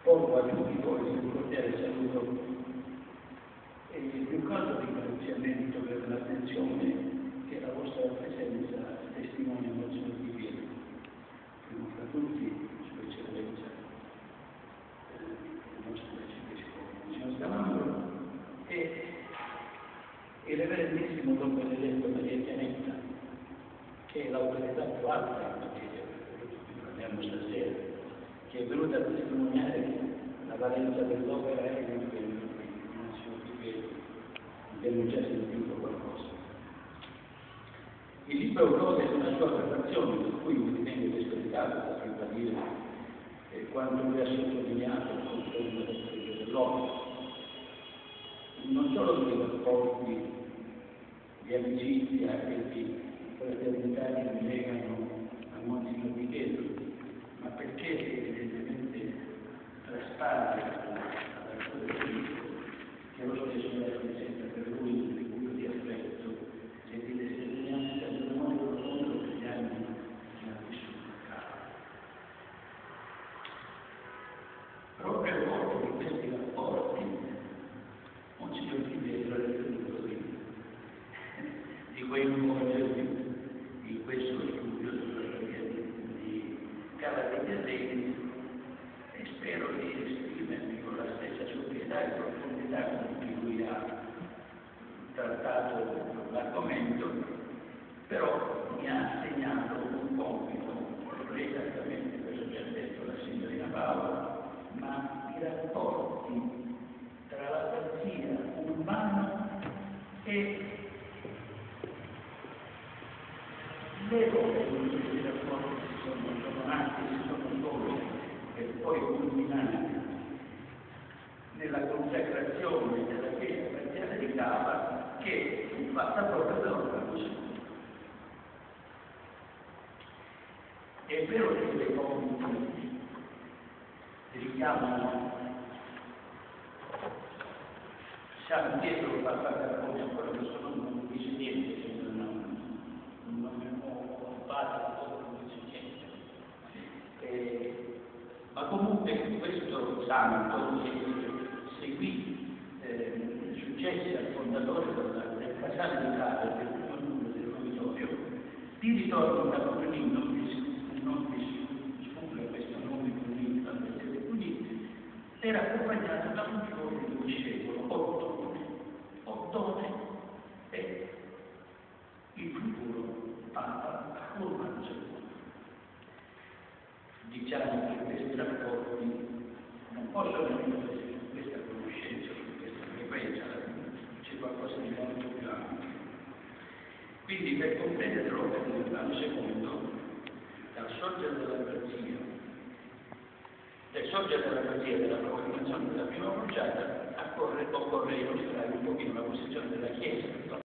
porgo a tutti voi un cordiale saluto e il più caldo ringraziamento per l'attenzione che la vostra presenza testimonia nel nostro divieto. Primo fra tutti, Sua Eccellenza, il nostro arcivescovo, Monsignor Scamandro, e il reverendissimo Don Benedetto Maria Chianetta, che è l'autorità più alta in materia, per cui parliamo stasera, che è venuta a testimoniare la valenza dell'opera e l'impegno di Monsignor Divieto. Abbiamo già sentito qualcosa. Il libro gode di una sua affermazione, per cui mi ritengo disperitato da ribadire quanto lui ha sottolineato il confronto dell'opera. Non solo di rapporti di amicizia e di fraternità che mi legano a Monsignor Divieto, ma perché evidentemente traspare alla sua vita che lo stesso rappresenta per lui un tributo di affetto e di testimonianza dell'amore profondo che gli anni che ha vissuto a casa. Proprio a volte di questi rapporti, Monsignor Divieto è ritenuto di coinvolgermi in questo studio sulla via di Cava degli Arredi e spero di esprimermi con la stessa sobrietà e profondità con cui lui ha trattato l'argomento, però mi ha assegnato un compito, non esattamente quello che ha detto la signorina Paola, ma i rapporti tra la pazzia umana e l'epoca in cui questi rapporti sono nati, si sono svolti e poi culminati nella consacrazione della Chiesa parziale di Cava, che fu fatta proprio da Orlando. È vero che le fonti richiamano San Pietro Papa Carbone, quello che sono non dice niente, se non mi ho occupato, non dice niente. Ma comunque questo santo seguì successi al fondatore del Casale di Cava, del primo numero del Provitorio, di ritorno da Cunini, non vi sfugga questo nome Cunini, da essere Cunini, era accompagnato da un giovane discepolo, Ottone, e il futuro Papa Urban II. Diciamo che questi rapporti non possono essere su questa conoscenza, su questa frequenza, c'è qualcosa di molto più ampio. Quindi per comprendere l'opera di Giovanni II, dal sorgere della pazzia della proclamazione della prima crociata, occorre illustrare un pochino la posizione della Chiesa